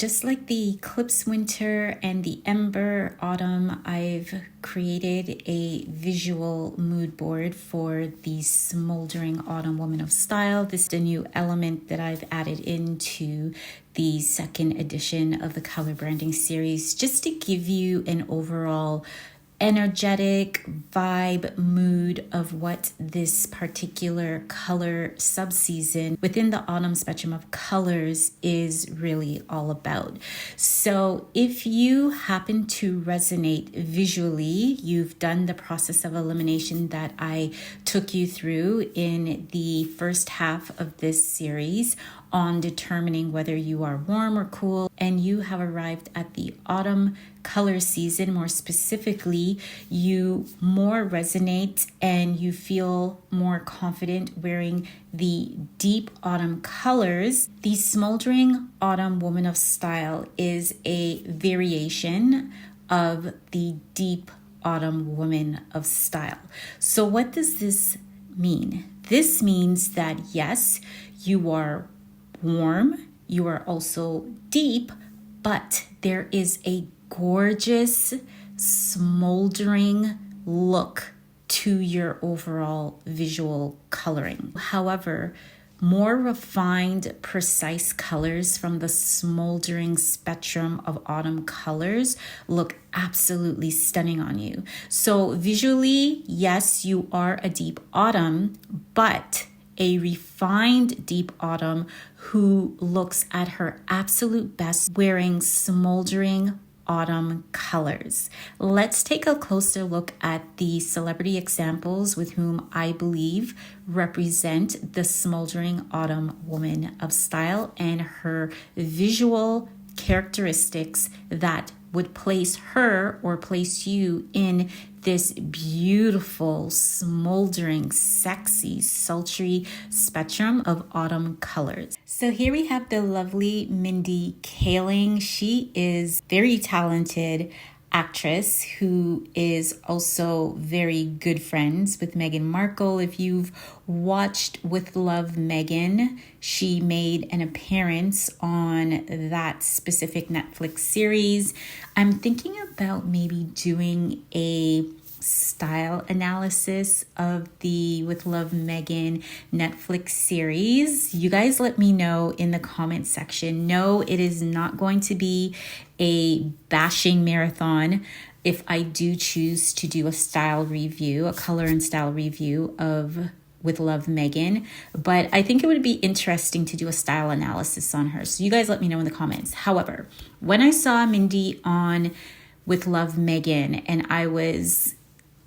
Just like the Eclipse Winter and the Ember Autumn, I've created a visual mood board for the Smoldering Autumn Woman of Style. This is a new element that I've added into the second edition of the color branding series, just to give you an overall energetic vibe mood of what this particular color subseason within the autumn spectrum of colors is really all about. So if you happen to resonate visually, you've done the process of elimination that I took you through in the first half of this series on determining whether you are warm or cool, and you have arrived at the autumn color season. More specifically, you more resonate and you feel more confident wearing the deep autumn colors. The Smoldering Autumn Woman of Style is a variation of the deep autumn woman of style. So what does this mean? This means that yes, you are warm, you are also deep, but there is a gorgeous smoldering look to your overall visual coloring. However, more refined, precise colors from the smoldering spectrum of autumn colors look absolutely stunning on you. So visually, yes, you are a deep autumn, but a refined deep autumn who looks at her absolute best wearing smoldering autumn colors. Let's take a closer look at the celebrity examples with whom I believe represent the Smoldering Autumn Woman of Style and her visual characteristics that would place her or place you in this beautiful, smoldering, sexy, sultry spectrum of autumn colors. So here we have the lovely Mindy Kaling. She is very talented actress who is also very good friends with Meghan Markle. If you've watched With Love Meghan, she made an appearance on that specific Netflix series. I'm thinking about maybe doing a style analysis of the With Love Meghan Netflix series. You guys let me know in the comment section. No, it is not going to be a bashing marathon if I do choose to do a style review, a color and style review of With Love Meghan, but I think it would be interesting to do a style analysis on her. So you guys let me know in the comments. However, when I saw Mindy on With Love Meghan and I was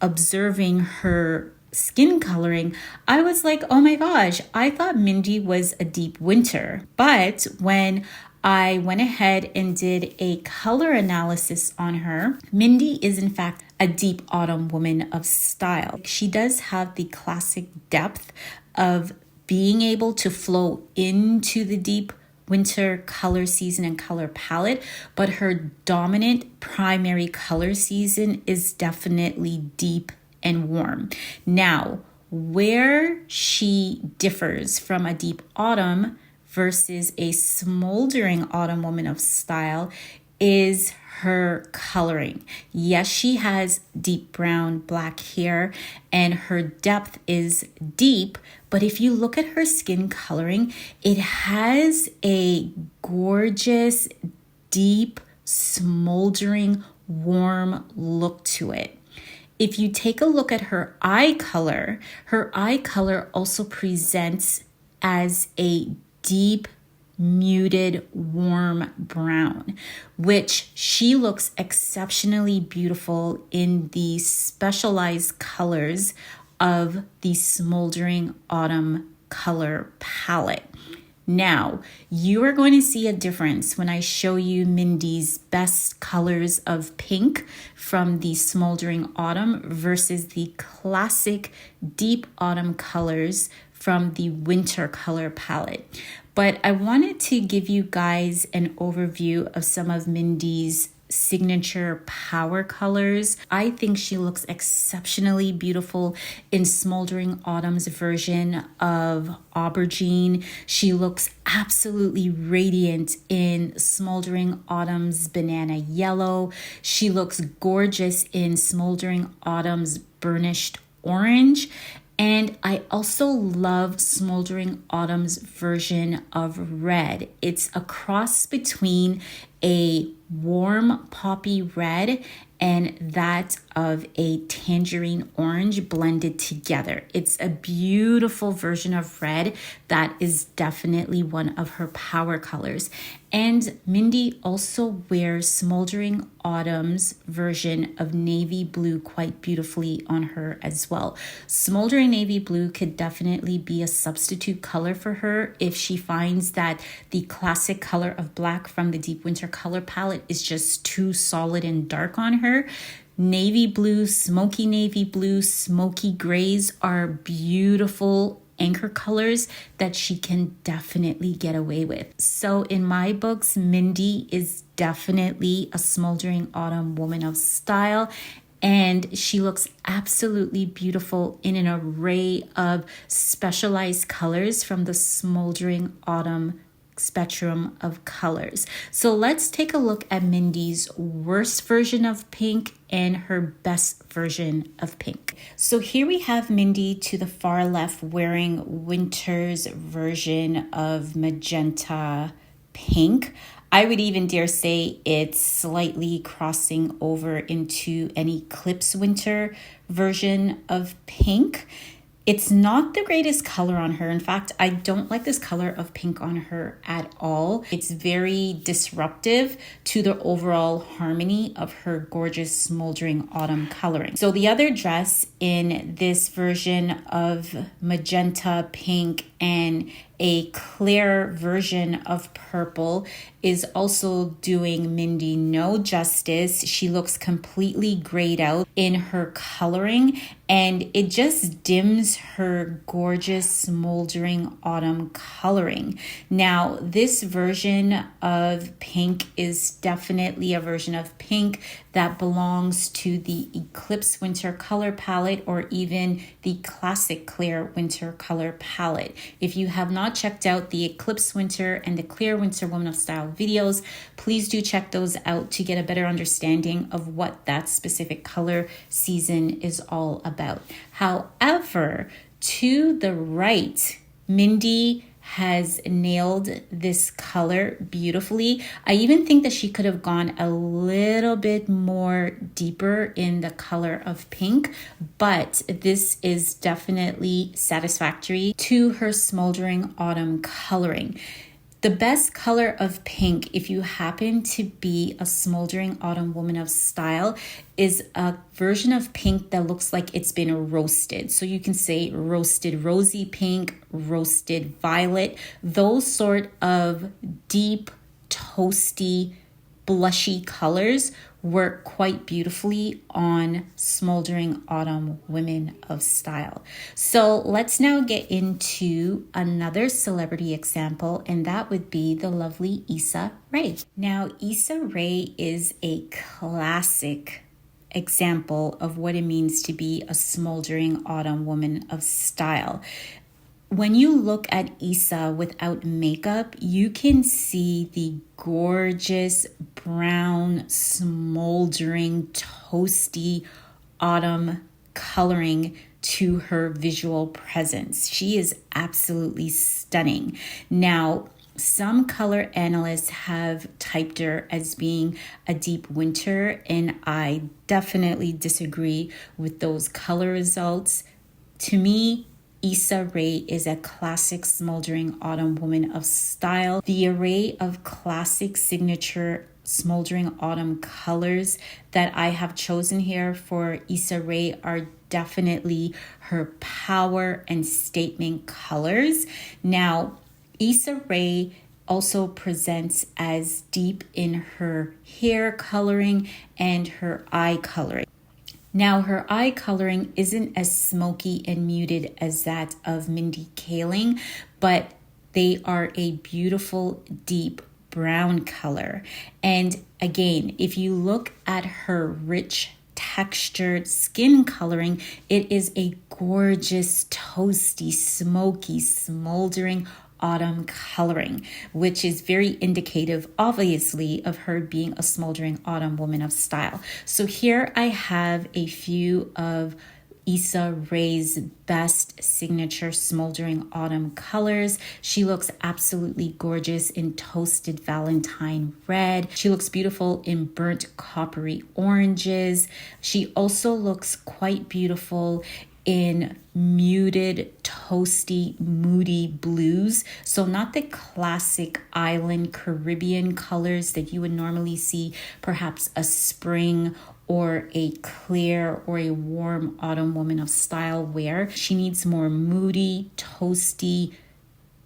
observing her skin coloring, I was like, oh my gosh, I thought Mindy was a deep winter. But when I went ahead and did a color analysis on her, Mindy is in fact a deep autumn woman of style. She does have the classic depth of being able to flow into the deep winter color season and color palette, but her dominant primary color season is definitely deep and warm. Now, where she differs from a deep autumn versus a smoldering autumn woman of style is her coloring. Yes, she has deep brown black hair and her depth is deep, but if you look at her skin coloring, it has a gorgeous, deep, smoldering, warm look to it. If you take a look at her eye color also presents as a deep, muted, warm brown, which she looks exceptionally beautiful in the specialized colors of the Smoldering Autumn color palette. Now, you are going to see a difference when I show you Mindy's best colors of pink from the Smoldering Autumn versus the classic deep autumn colors from the winter color palette. But I wanted to give you guys an overview of some of Mindy's signature power colors. I think she looks exceptionally beautiful in Smoldering Autumn's version of Aubergine. She looks absolutely radiant in Smoldering Autumn's Banana Yellow. She looks gorgeous in Smoldering Autumn's Burnished Orange. And I also love Smoldering Autumn's version of red. It's a cross between a warm poppy red and that of a tangerine orange blended together. It's a beautiful version of red that is definitely one of her power colors. And Mindy also wears Smoldering Autumn's version of navy blue quite beautifully on her as well. Smoldering navy blue could definitely be a substitute color for her if she finds that the classic color of black from the Deep Winter color palette is just too solid and dark on her. Navy blue, smoky grays are beautiful anchor colors that she can definitely get away with. So in my books, Mindy is definitely a Smoldering Autumn woman of style, and she looks absolutely beautiful in an array of specialized colors from the Smoldering Autumn spectrum of colors. So let's take a look at Mindy's worst version of pink and her best version of pink. So here we have Mindy to the far left wearing winter's version of magenta pink. I would even dare say it's slightly crossing over into an Eclipse winter version of pink. It's not the greatest color on her. In fact, I don't like this color of pink on her at all. It's very disruptive to the overall harmony of her gorgeous Smoldering Autumn coloring. So the other dress in this version of magenta pink and a clear version of purple is also doing Mindy no justice. She looks completely grayed out in her coloring, and it just dims her gorgeous Smoldering Autumn coloring. Now, this version of pink is definitely a version of pink that belongs to the Eclipse winter color palette or even the classic clear winter color palette. If you have not checked out the Eclipse winter and the clear winter woman of style videos, please do check those out to get a better understanding of what that specific color season is all about. However, to the right, Mindy has nailed this color beautifully. I even think that she could have gone a little bit more deeper in the color of pink, but this is definitely satisfactory to her Smoldering Autumn coloring. The best color of pink, if you happen to be a Smoldering Autumn woman of style, is a version of pink that looks like it's been roasted. So you can say roasted rosy pink, roasted violet, those sort of deep, toasty, blushy colors work quite beautifully on Smoldering Autumn women of style. So let's now get into another celebrity example, and that would be the lovely Issa Rae. Now, Issa Rae is a classic example of what it means to be a Smoldering Autumn woman of style. When you look at Issa without makeup, you can see the gorgeous brown, smoldering, toasty autumn coloring to her visual presence. She is absolutely stunning. Now, some color analysts have typed her as being a deep winter, and I definitely disagree with those color results. To me, Issa Rae is a classic Smoldering Autumn woman of style. The array of classic signature Smoldering Autumn colors that I have chosen here for Issa Rae are definitely her power and statement colors. Now, Issa Rae also presents as deep in her hair coloring and her eye coloring. Now, her eye coloring isn't as smoky and muted as that of Mindy Kaling, but they are a beautiful, deep brown color. And again, if you look at her rich textured skin coloring, it is a gorgeous, toasty, smoky, smoldering autumn coloring, which is very indicative, obviously, of her being a smoldering autumn woman of style. So here I have a few of Issa Rae's best signature smoldering autumn colors. She looks absolutely gorgeous in toasted Valentine red. She looks beautiful in burnt coppery oranges. She also looks quite beautiful in muted, toasty, moody blues. So not the classic island Caribbean colors that you would normally see perhaps a spring or a clear or a warm autumn woman of style wear. She needs more moody, toasty,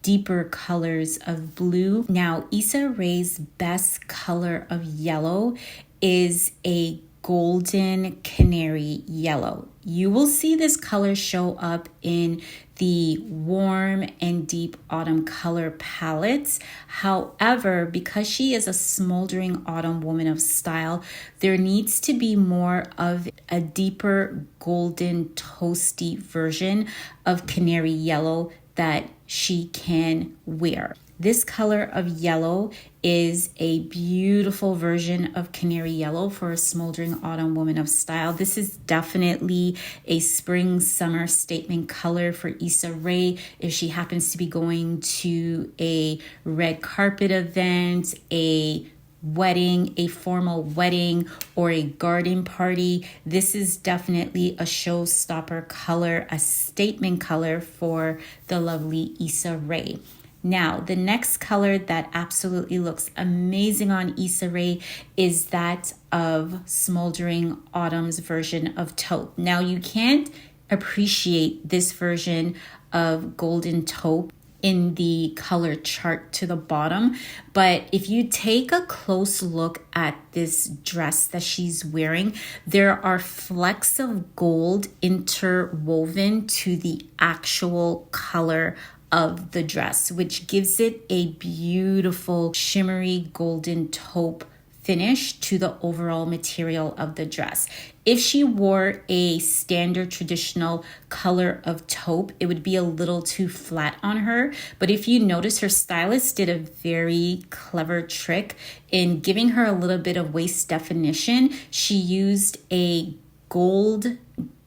deeper colors of blue. Now, Issa Rae's best color of yellow is a golden canary yellow. You will see this color show up in the warm and deep autumn color palettes. However, because she is a smoldering autumn woman of style, there needs to be more of a deeper golden toasty version of canary yellow that she can wear. This color of yellow is a beautiful version of canary yellow for a smoldering autumn woman of style. This is definitely a spring summer statement color for Issa Rae if she happens to be going to a red carpet event, a wedding, a formal wedding, or a garden party. This is definitely a showstopper color, a statement color for the lovely Issa Rae. Now, the next color that absolutely looks amazing on Issa Rae is that of Smoldering Autumn's version of taupe. Now, you can't appreciate this version of golden taupe in the color chart to the bottom, but if you take a close look at this dress that she's wearing, there are flecks of gold interwoven to the actual color of the dress, which gives it a beautiful shimmery golden taupe finish to the overall material of the dress. If she wore a standard traditional color of taupe, it would be a little too flat on her. But if you notice, her stylist did a very clever trick in giving her a little bit of waist definition. She used a gold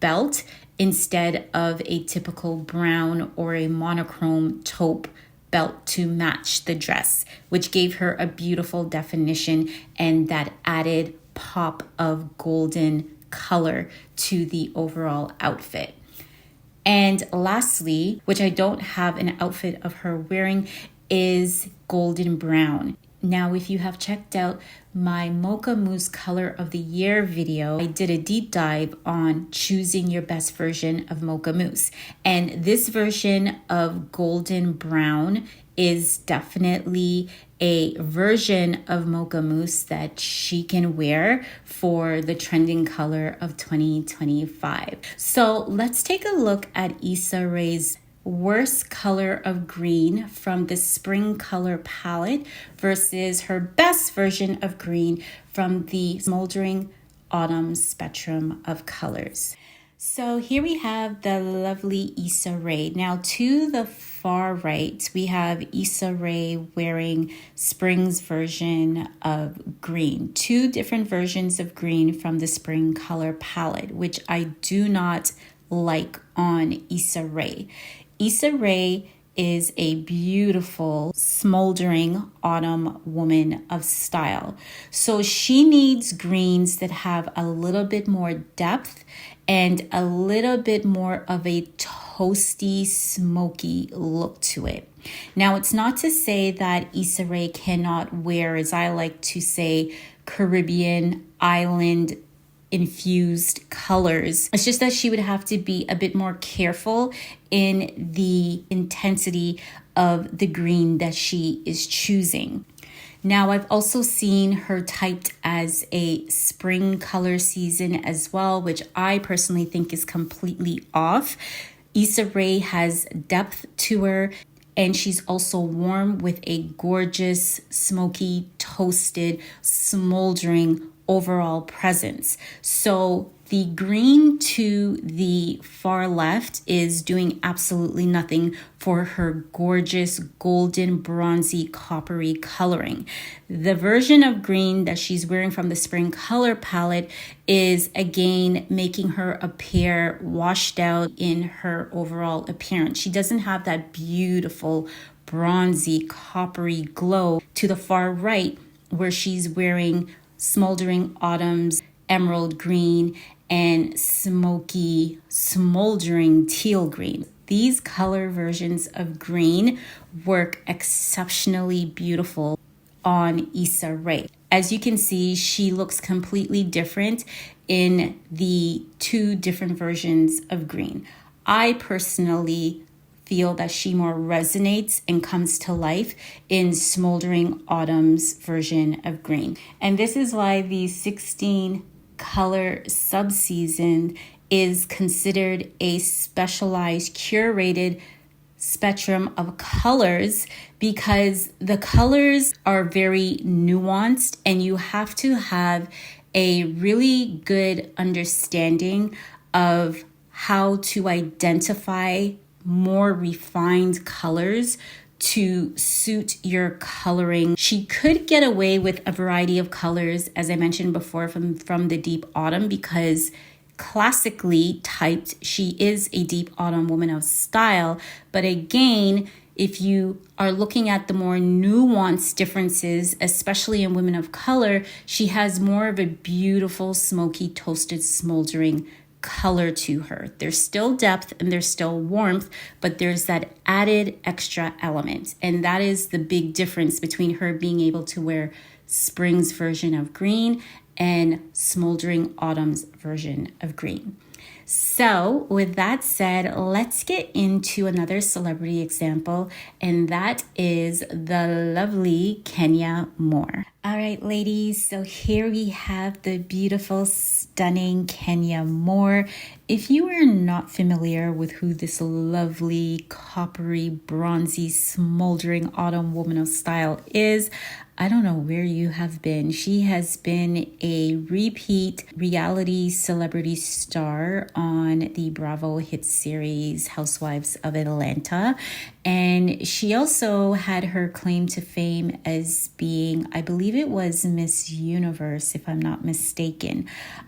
belt instead of a typical brown or a monochrome taupe belt to match the dress, which gave her a beautiful definition and that added pop of golden color to the overall outfit. And lastly, which I don't have an outfit of her wearing, is golden brown. Now, if you have checked out my Mocha Mousse Color of the Year video, I did a deep dive on choosing your best version of Mocha Mousse. And this version of golden brown is definitely a version of Mocha Mousse that she can wear for the trending color of 2025. So let's take a look at Issa Rae's worst color of green from the spring color palette versus her best version of green from the Smoldering Autumn spectrum of colors. So here we have the lovely Issa Rae. Now to the far right, we have Issa Rae wearing spring's version of green. Two different versions of green from the spring color palette, which I do not like on Issa Rae. Issa Rae is a beautiful, smoldering autumn woman of style. So she needs greens that have a little bit more depth and a little bit more of a toasty, smoky look to it. Now, it's not to say that Issa Rae cannot wear, as I like to say, Caribbean island infused colors. It's just that she would have to be a bit more careful in the intensity of the green that she is choosing. Now, I've also seen her typed as a spring color season as well, which I personally think is completely off. Issa Rae has depth to her. And she's also warm with a gorgeous, smoky, toasted, smoldering overall presence. So the green to the far left is doing absolutely nothing for her gorgeous golden, bronzy, coppery coloring. The version of green that she's wearing from the spring color palette is again making her appear washed out in her overall appearance. She doesn't have that beautiful bronzy, coppery glow to the far right where she's wearing Smoldering Autumn's emerald green and smoky, smoldering teal green. These color versions of green work exceptionally beautiful on Issa Rae. As you can see, she looks completely different in the two different versions of green. I personally feel that she more resonates and comes to life in Smoldering Autumn's version of green. And this is why the 16 color subseason is considered a specialized, curated spectrum of colors, because the colors are very nuanced and you have to have a really good understanding of how to identify more refined colors to suit your coloring. She could get away with a variety of colors, as I mentioned before, from the deep autumn, because classically typed, she is a deep autumn woman of style. But again, if you are looking at the more nuanced differences, especially in women of color, she has more of a beautiful, smoky, toasted, smoldering color to her. There's still depth and there's still warmth, but there's that added extra element. And that is the big difference between her being able to wear spring's version of green and Smoldering Autumn's version of green. So with that said, let's get into another celebrity example, and that is the lovely Kenya Moore. All right, ladies, so here we have the beautiful, stunning Kenya Moore. If you are not familiar with who this lovely, coppery, bronzy, smoldering autumn woman of style is, I don't know where you have been. She has been a repeat reality celebrity star on the Bravo hit series Housewives of Atlanta. And she also had her claim to fame as being, I believe it was Miss Universe, if I'm not mistaken.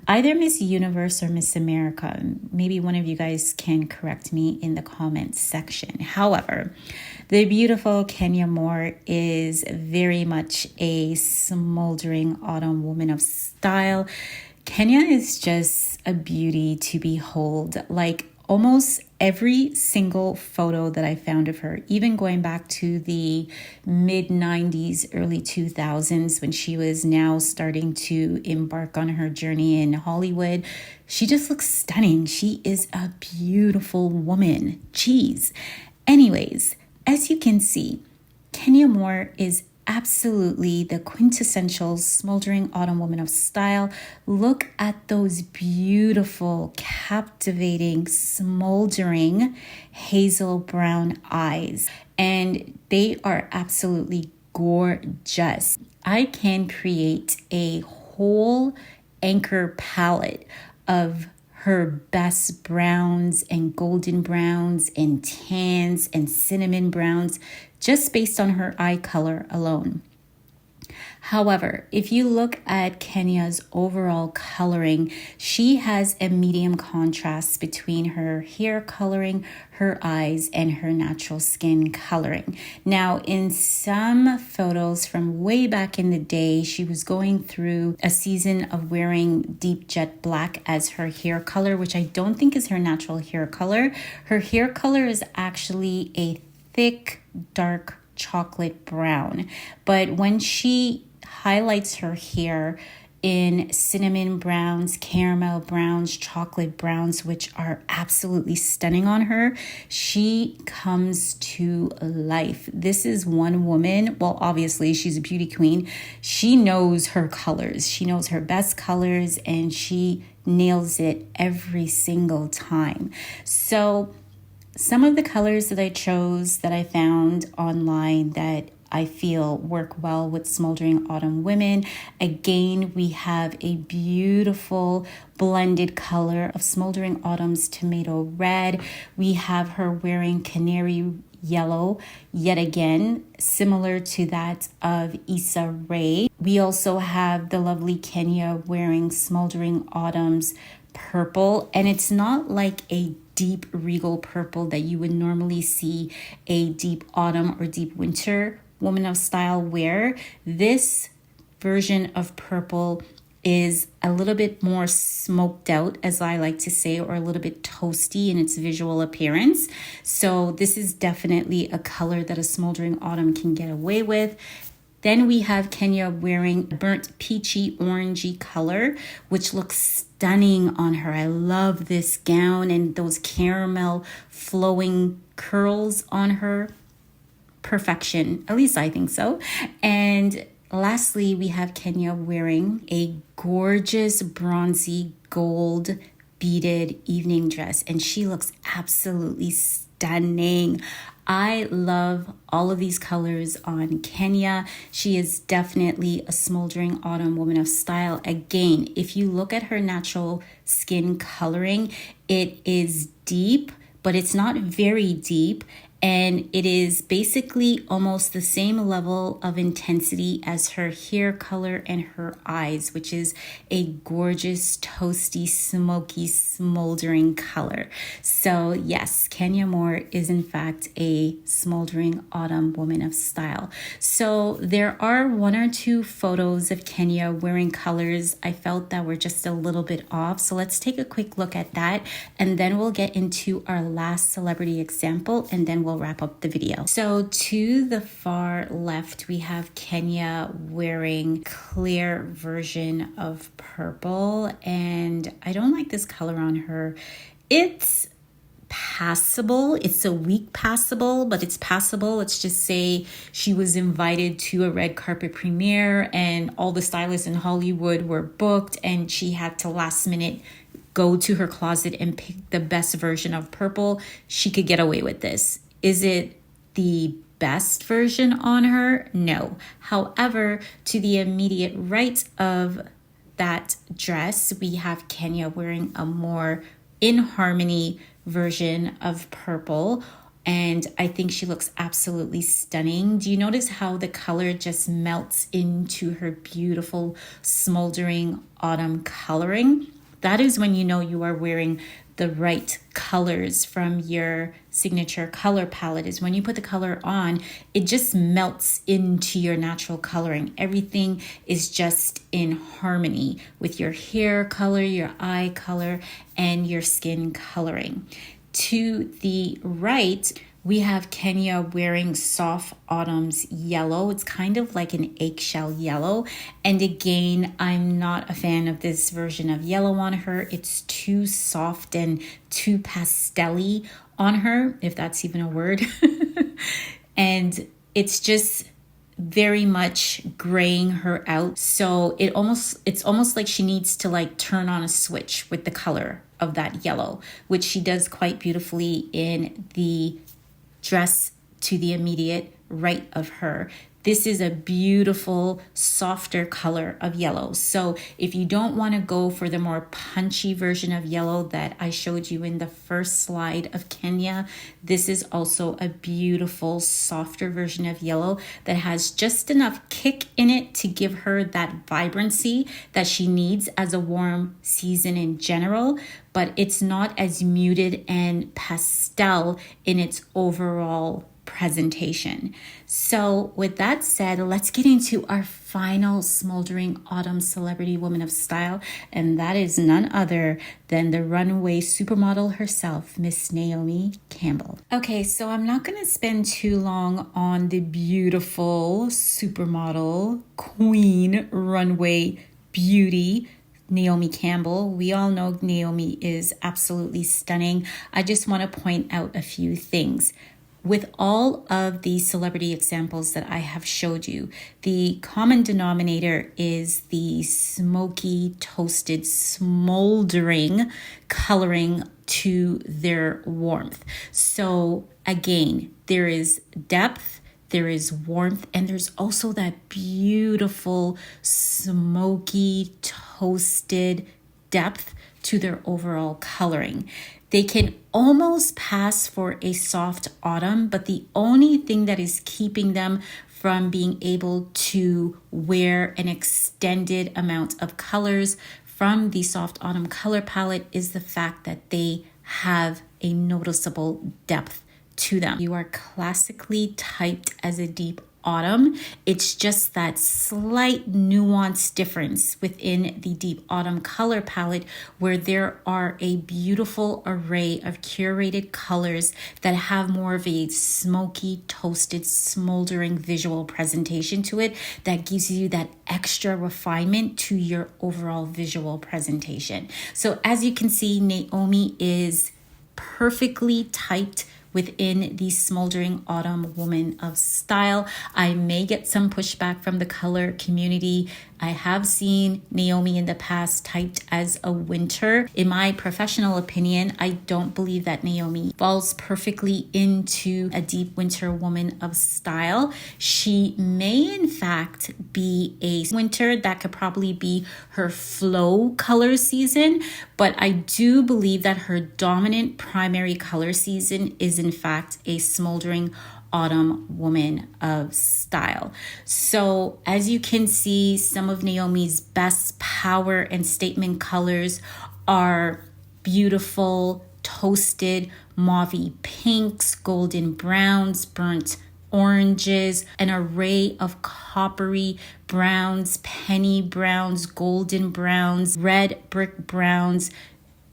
Either Miss Universe or Miss America. Maybe one of you guys can correct me in the comments section. However, the beautiful Kenya Moore is very much a smoldering autumn woman of style. Kenya is just a beauty to behold. Like almost every single photo that I found of her, even going back to the mid 90s, early 2000s, when she was now starting to embark on her journey in Hollywood, she just looks stunning. She is a beautiful woman. Jeez. Anyways, as you can see, Kenya Moore is absolutely the quintessential smoldering autumn woman of style. Look at those beautiful, captivating, smoldering hazel brown eyes. And they are absolutely gorgeous. I can create a whole anchor palette of her best browns and golden browns and tans and cinnamon browns just based on her eye color alone. However, if you look at Kenya's overall coloring, she has a medium contrast between her hair coloring, her eyes, and her natural skin coloring. Now, in some photos from way back in the day, she was going through a season of wearing deep jet black as her hair color, which I don't think is her natural hair color. Her hair color is actually a thick, dark chocolate brown. But when she highlights her hair in cinnamon browns, caramel browns, chocolate browns, which are absolutely stunning on her, she comes to life. This is one woman, well, obviously she's a beauty queen. She knows her colors. She knows her best colors and she nails it every single time. So Some of the colors that I chose that I found online that I feel work well with Smoldering Autumn women. Again, we have a beautiful blended color of Smoldering Autumn's tomato red. We have her wearing canary yellow, yet again, similar to that of Issa Rae. We also have the lovely Kenya wearing Smoldering Autumn's purple, and it's not like a deep regal purple that you would normally see a deep autumn or deep winter woman of style wear. This version of purple is a little bit more smoked out, as I like to say, or a little bit toasty in its visual appearance. So this is definitely a color that a Smoldering Autumn can get away with. Then we have Kenya wearing burnt peachy orangey color, which looks stunning on her. I love this gown and those caramel flowing curls on her. Perfection, at least I think so. And lastly, we have Kenya wearing a gorgeous bronzy gold beaded evening dress, and she looks absolutely stunning. I love all of these colors on Kenya. She is definitely a Smoldering Autumn woman of style. Again, if you look at her natural skin coloring, it is deep, but it's not very deep. And it is basically almost the same level of intensity as her hair color and her eyes, which is a gorgeous, toasty, smoky, smoldering color. So yes, Kenya Moore is in fact a Smoldering Autumn woman of style. So there are one or two photos of Kenya wearing colors I felt that were just a little bit off. So let's take a quick look at that, and then we'll get into our last celebrity example, and then we'll wrap up the video. So to the far left, we have Kenya wearing clear version of purple, and I don't like this color on her. It's passable. It's a weak passable, but it's passable. Let's just say she was invited to a red carpet premiere and all the stylists in Hollywood were booked, and she had to last minute go to her closet and pick the best version of purple. She could get away with this. Is it the best version on her? No. However, to the immediate right of that dress, we have Kenya wearing a more in harmony version of purple, and I think she looks absolutely stunning. Do you notice how the color just melts into her beautiful Smoldering Autumn coloring? That is when you know you are wearing the right colors from your signature color palette, is when you put the color on, it just melts into your natural coloring. Everything is just in harmony with your hair color, your eye color, and your skin coloring. To the right, we have Kenya wearing Soft Autumn's yellow. It's kind of like an eggshell yellow. And again, I'm not a fan of this version of yellow on her. It's too soft and too pastel-y on her, if that's even a word. And it's just very much graying her out. So it's almost like she needs to like turn on a switch with the color of that yellow, which she does quite beautifully in the dress to the immediate right of her. This is a beautiful, softer color of yellow. So if you don't want to go for the more punchy version of yellow that I showed you in the first slide of Kenya, this is also a beautiful, softer version of yellow that has just enough kick in it to give her that vibrancy that she needs as a warm season in general, but it's not as muted and pastel in its overall presentation. So with that said, let's get into our final Smoldering Autumn celebrity woman of style, and that is none other than the runway supermodel herself, Miss Naomi Campbell. Okay, so I'm not going to spend too long on the beautiful supermodel queen runway beauty Naomi Campbell. We all know Naomi is absolutely stunning. I just want to point out a few things. With all of the celebrity examples that I have showed you, the common denominator is the smoky, toasted, smoldering coloring to their warmth. So again, there is depth, there is warmth, and there's also that beautiful, smoky, toasted depth to their overall coloring. They can almost pass for a soft autumn, but the only thing that is keeping them from being able to wear an extended amount of colors from the soft autumn color palette is the fact that they have a noticeable depth to them. You are classically typed as a deep autumn. It's just that slight nuance difference within the deep autumn color palette where there are a beautiful array of curated colors that have more of a smoky, toasted, smoldering visual presentation to it that gives you that extra refinement to your overall visual presentation. So as you can see, Naomi is perfectly typed within the Smoldering Autumn Woman of Style. I may get some pushback from the color community. I have seen Naomi in the past typed as a winter. In my professional opinion, I don't believe that Naomi falls perfectly into a deep winter woman of style. She may in fact be a winter. That could probably be her flow color season, but I do believe that her dominant primary color season is in fact a Smoldering Autumn Woman of Style. So as you can see, some of Naomi's best power and statement colors are beautiful, toasted, mauvey pinks, golden browns, burnt oranges, an array of coppery browns, penny browns, golden browns, red brick browns,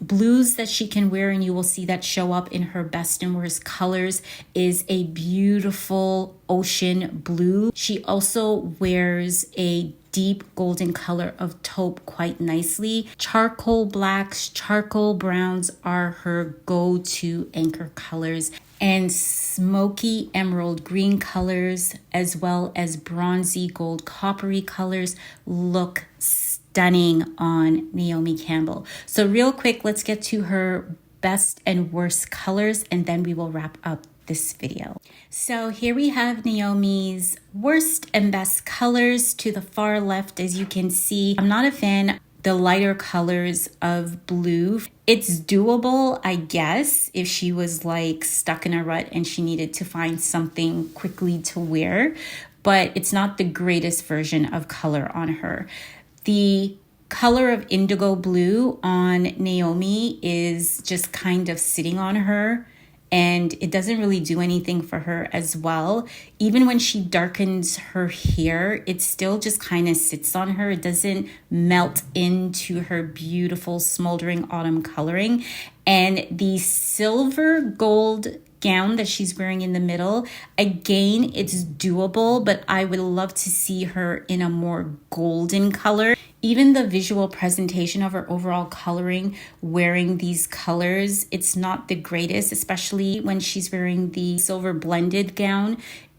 blues that she can wear, and you will see that show up in her best and worst colors, is a beautiful ocean blue. She also wears a deep golden color of taupe quite nicely. Charcoal blacks, charcoal browns are her go-to anchor colors, and smoky emerald green colors as well as bronzy gold coppery colors look stunning on Naomi Campbell. So real quick, let's get to her best and worst colors and then we will wrap up this video. So here we have Naomi's worst and best colors. To the far left, as you can see, I'm not a fan the lighter colors of blue. It's doable, I guess, if she was like stuck in a rut and she needed to find something quickly to wear, but it's not the greatest version of color on her. The color of indigo blue on Naomi is just kind of sitting on her, and it doesn't really do anything for her as well. Even when she darkens her hair, it still just kind of sits on her. It doesn't melt into her beautiful Smoldering Autumn coloring. And the silver gold gown that she's wearing in the middle, again, it's doable, but I would love to see her in a more golden color. Even the visual presentation of her overall coloring wearing these colors, it's not the greatest, especially when she's wearing the silver blended gown.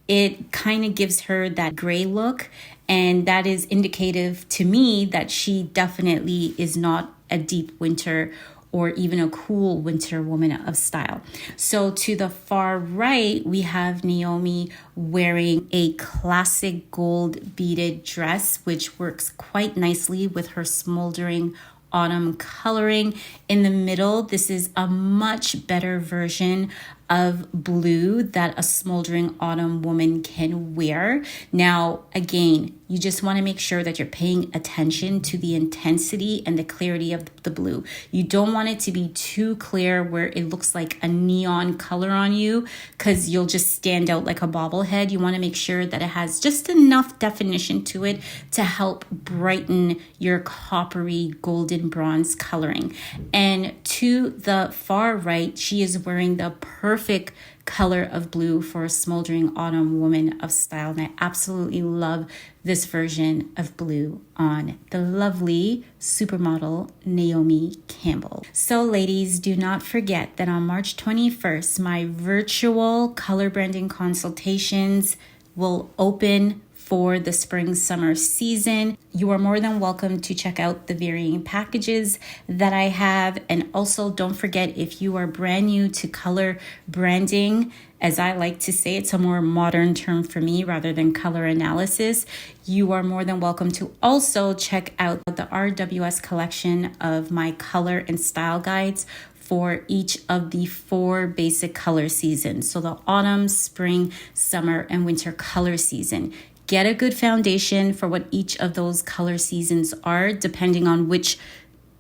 It kind of gives her that gray look, and that is indicative to me that she definitely is not a deep winter or even a cool winter woman of style. So to the far right, we have Naomi wearing a classic gold beaded dress, which works quite nicely with her Smoldering Autumn coloring. In the middle, this is a much better version of blue that a Smoldering Autumn woman can wear. Now, again, you just want to make sure that you're paying attention to the intensity and the clarity of the blue. You don't want it to be too clear where it looks like a neon color on you, because you'll just stand out like a bobblehead. You want to make sure that it has just enough definition to it to help brighten your coppery golden bronze coloring. And then to the far right, she is wearing the perfect color of blue for a Smoldering Autumn Woman of Style. And I absolutely love this version of blue on the lovely supermodel Naomi Campbell. So ladies, do not forget that on March 21st, my virtual color branding consultations will open for the spring summer season. You are more than welcome to check out the varying packages that I have. And also don't forget, if you are brand new to color branding, as I like to say, it's a more modern term for me rather than color analysis, you are more than welcome to also check out the RWS collection of my color and style guides for each of the 4 basic color seasons. So the autumn, spring, summer, and winter color season. Get a good foundation for what each of those color seasons are, depending on which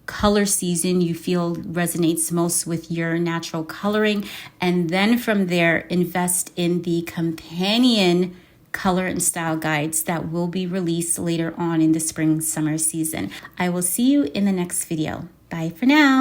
color season you feel resonates most with your natural coloring. And then from there, invest in the companion color and style guides that will be released later on in the spring summer season. I will see you in the next video. Bye for now.